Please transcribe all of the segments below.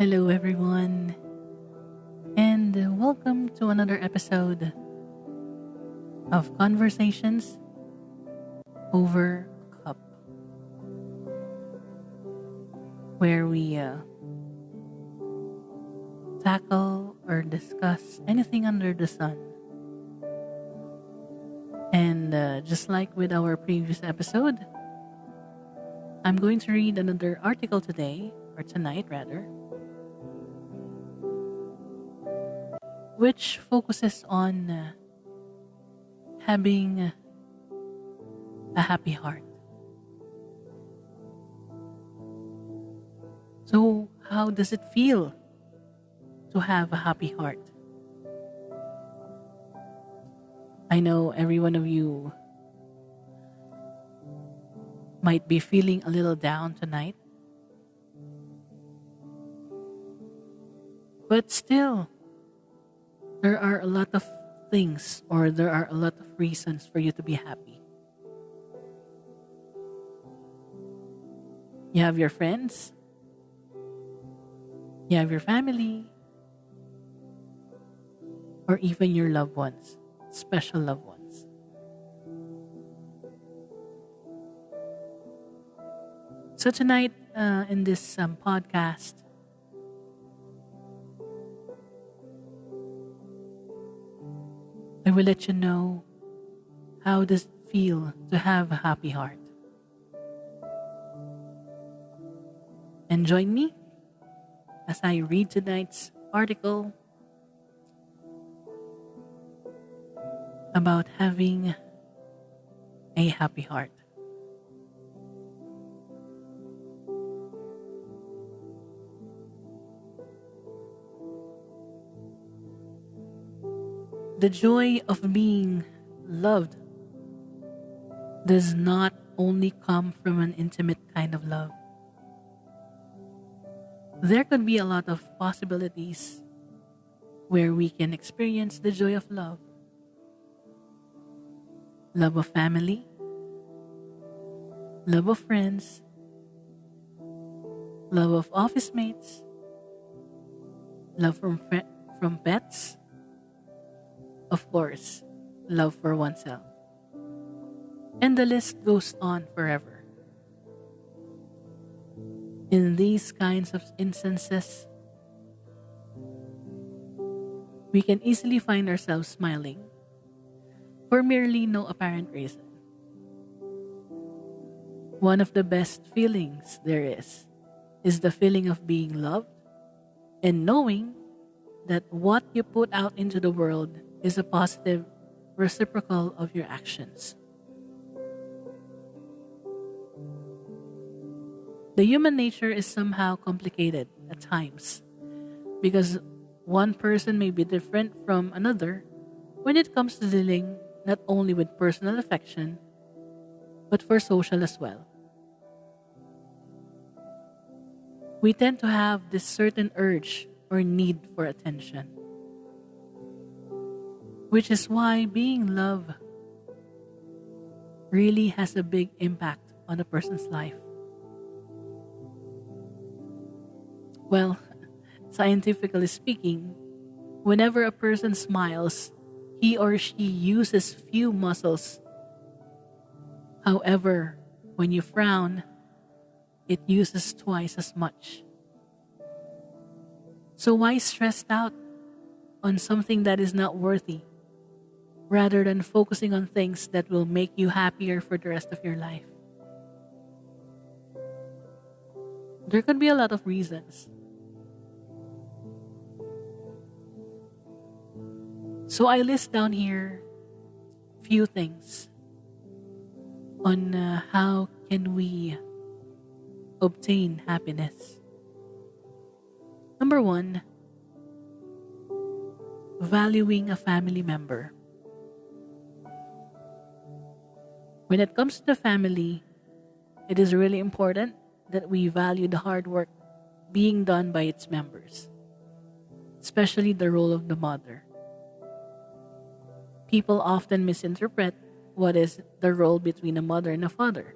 Hello, everyone, and welcome to another episode of Conversations Over a Cup, where we tackle or discuss anything under the sun. And just like with our previous episode, I'm going to read another article today, or tonight rather, which focuses on having a happy heart. So, how does it feel to have a happy heart? I know every one of you might be feeling a little down tonight, but still, there are a lot of things or there are a lot of reasons for you to be happy. You have your friends, you have your family, or even your loved ones, special loved ones. So tonight, in this podcast, I will let you know how does it feel to have a happy heart. And join me as I read tonight's article about having a happy heart. The joy of being loved does not only come from an intimate kind of love. There could be a lot of possibilities where we can experience the joy of love. Love of family, love of friends, love of office mates, love from pets, of course, love for oneself. And the list goes on forever. In these kinds of instances, we can easily find ourselves smiling for merely no apparent reason. One of the best feelings there is the feeling of being loved and knowing that what you put out into the world is a positive reciprocal of your actions. The human nature is somehow complicated at times because one person may be different from another when it comes to dealing not only with personal affection but for social as well. We tend to have this certain urge or need for attention, which is why being loved really has a big impact on a person's life. Well, scientifically speaking, whenever a person smiles, he or she uses few muscles. However, when you frown, it uses twice as much. So why stressed out on something that is not worthy, rather than focusing on things that will make you happier for the rest of your life? There could be a lot of reasons. So I list down here few things on how can we obtain happiness. Number one, valuing a family member. When it comes to the family, it is really important that we value the hard work being done by its members, especially the role of the mother. People often misinterpret what is the role between a mother and a father.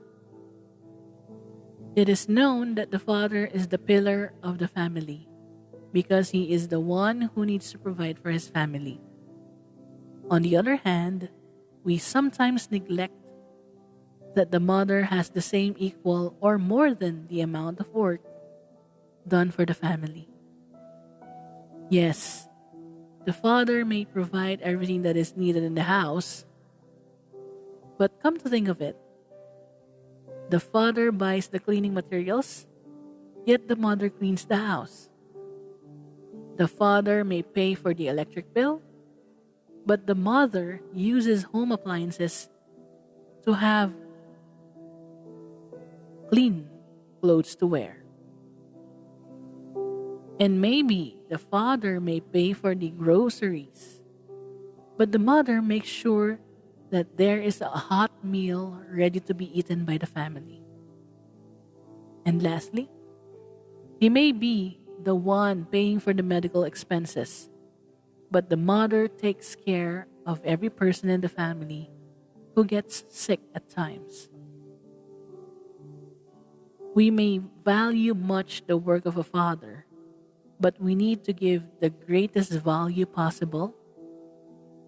It is known that the father is the pillar of the family, because he is the one who needs to provide for his family. On the other hand, we sometimes neglect that the mother has the same equal or more than the amount of work done for the family. Yes, the father may provide everything that is needed in the house, but come to think of it, the father buys the cleaning materials, yet the mother cleans the house. The father may pay for the electric bill, but the mother uses home appliances to have clean clothes to wear. And maybe the father may pay for the groceries, but the mother makes sure that there is a hot meal ready to be eaten by the family. And lastly, he may be the one paying for the medical expenses, but the mother takes care of every person in the family who gets sick at times. We may value much the work of a father, but we need to give the greatest value possible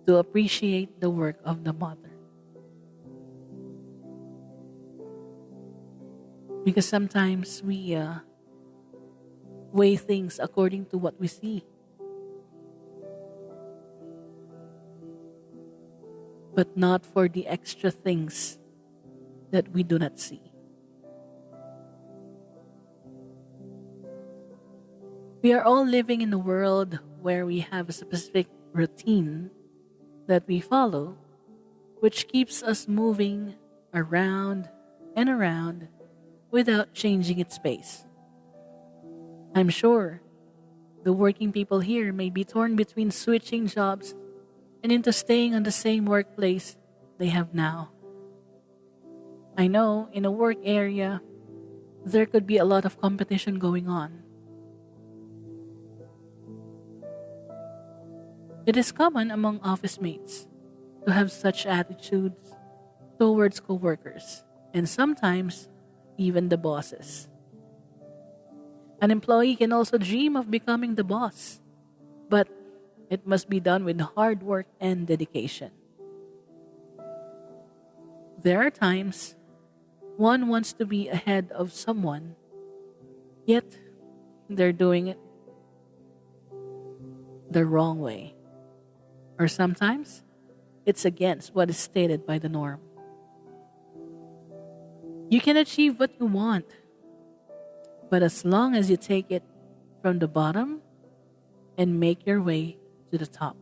to appreciate the work of the mother. Because sometimes we weigh things according to what we see, but not for the extra things that we do not see. We are all living in a world where we have a specific routine that we follow, which keeps us moving around and around without changing its pace. I'm sure the working people here may be torn between switching jobs and into staying on the same workplace they have now. I know in a work area, there could be a lot of competition going on. It is common among office mates to have such attitudes towards coworkers and sometimes even the bosses. An employee can also dream of becoming the boss, but it must be done with hard work and dedication. There are times one wants to be ahead of someone, yet they're doing it the wrong way. Or sometimes, it's against what is stated by the norm. You can achieve what you want, but as long as you take it from the bottom and make your way to the top.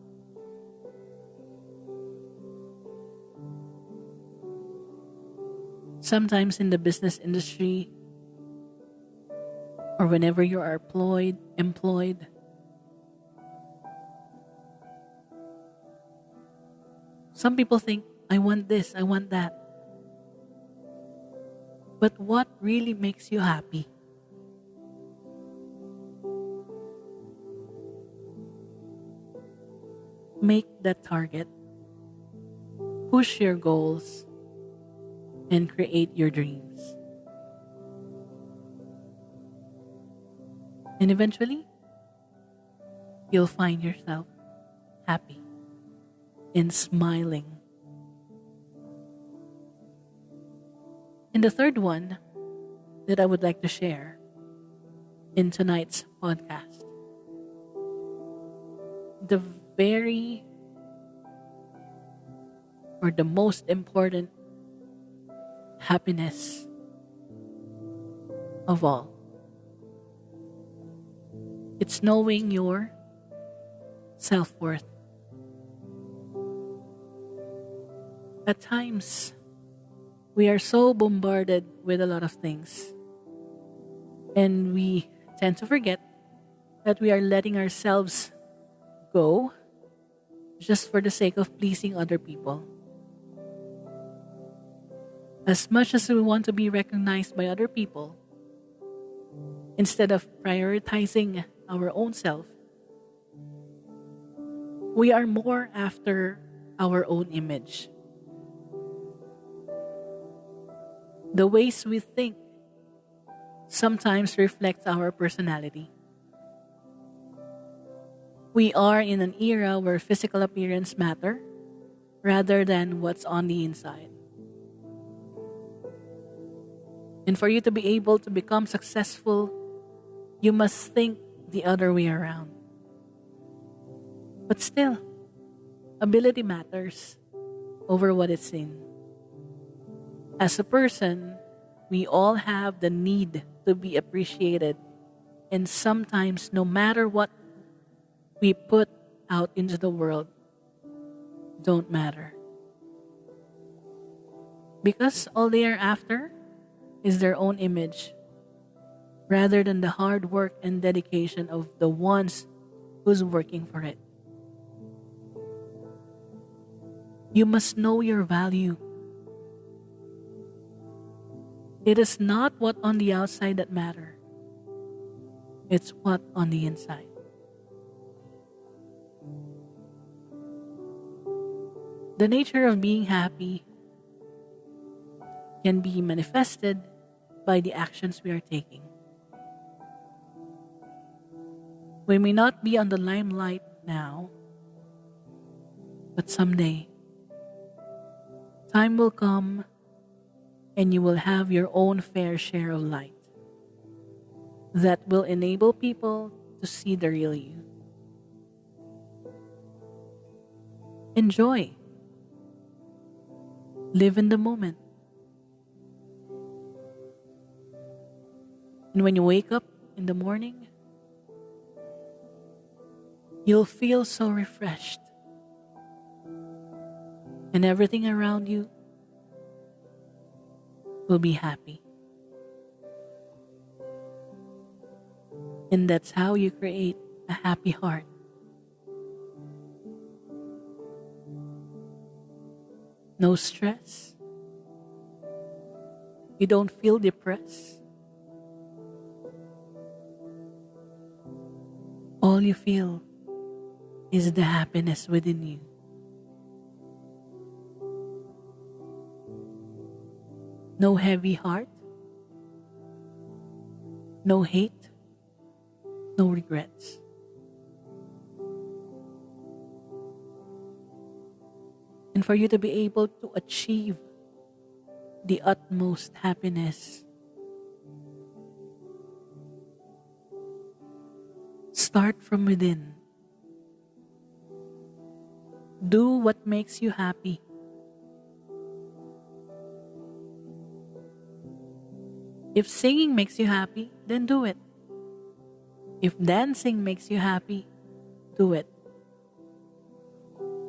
Sometimes in the business industry, or whenever you are employed, some people think, I want this, I want that. But what really makes you happy? Make that target, push your goals, and create your dreams. And eventually, you'll find yourself happy and smiling. And the third one that I would like to share in tonight's podcast, the most important happiness of all. It's knowing your self-worth. At times, we are so bombarded with a lot of things, and we tend to forget that we are letting ourselves go just for the sake of pleasing other people. As much as we want to be recognized by other people, instead of prioritizing our own self, we are more after our own image. The ways we think sometimes reflect our personality. We are in an era where physical appearance matter rather than what's on the inside. And for you to be able to become successful, you must think the other way around. But still, ability matters over what is seen. As a person, we all have the need to be appreciated, and sometimes, no matter what we put out into the world, don't matter. Because all they are after is their own image, rather than the hard work and dedication of the ones who's working for it. You must know your value. It is not what on the outside that matter. It's what on the inside. The nature of being happy can be manifested by the actions we are taking. We may not be on the limelight now, but someday, time will come and you will have your own fair share of light that will enable people to see the real you. Enjoy. Live in the moment. And when you wake up in the morning, you'll feel so refreshed. And everything around you will be happy. And that's how you create a happy heart. No stress. You don't feel depressed. All you feel is the happiness within you. No heavy heart. No hate. No regrets. And for you to be able to achieve the utmost happiness, start from within. Do what makes you happy. If singing makes you happy, then do it. If dancing makes you happy, do it.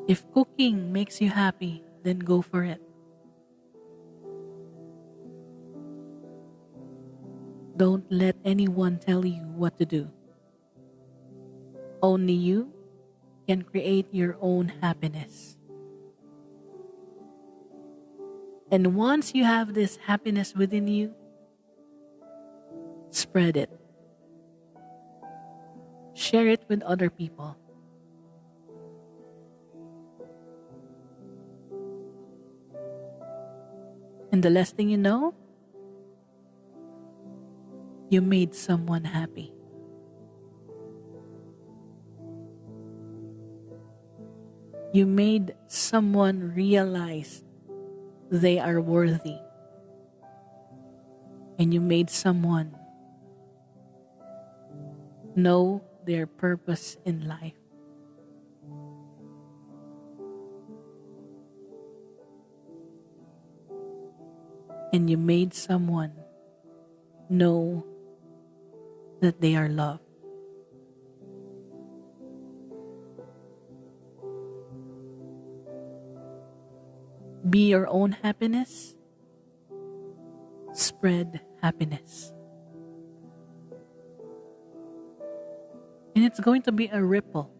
If cooking makes you happy, then go for it. Don't let anyone tell you what to do. Only you can create your own happiness. And once you have this happiness within you, spread it. Share it with other people. And the last thing you know, you made someone happy. You made someone realize they are worthy. And you made someone know their purpose in life. And you made someone know that they are loved. Be your own happiness. Spread happiness. And it's going to be a ripple.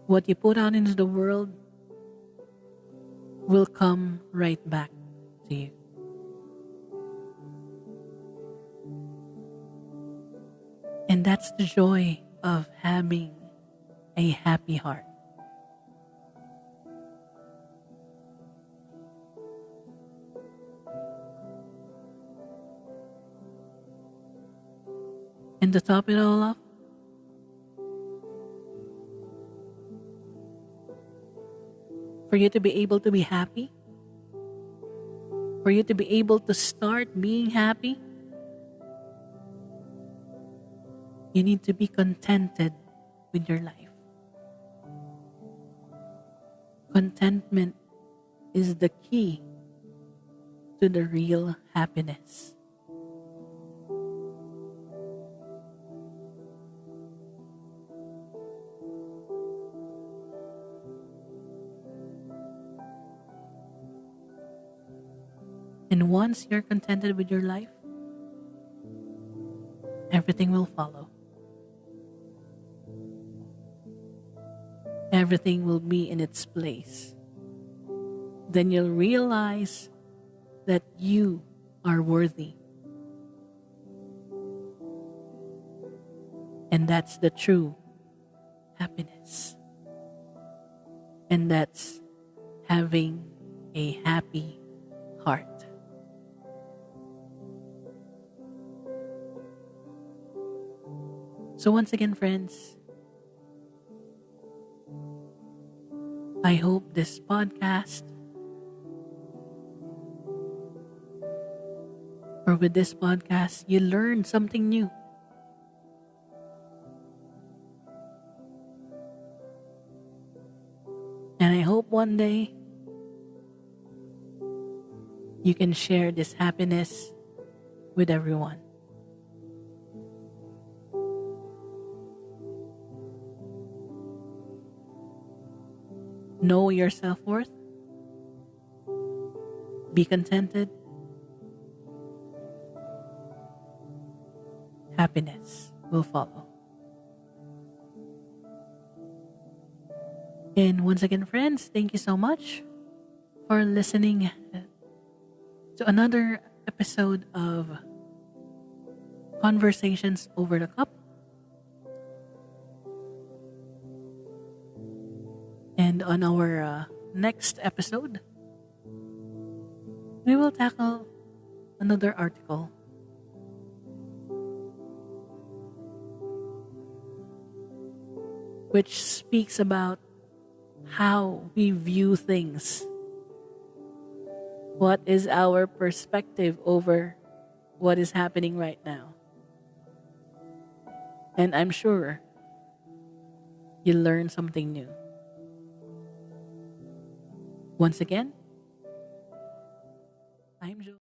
What you put out into the world will come right back to you. And that's the joy of having a happy heart. And to top it all off, For you to be able to be happy, for you to be able to start being happy, you need to be contented with your life. Contentment is the key to the real happiness. And once you're contented with your life, everything will follow. Everything will be in its place. Then you'll realize that you are worthy. And that's the true happiness. And that's having a happy heart. So once again, friends, I hope this podcast, or with this podcast, you learned something new. And I hope one day you can share this happiness with everyone. Know your self-worth. Be contented. Happiness will follow. And once again, friends, thank you so much for listening to another episode of Conversations Over the Cup. And on our next episode, we will tackle another article which speaks about how we view things. What is our perspective over what is happening right now? And I'm sure you learn something new. Once again, I'm Joe.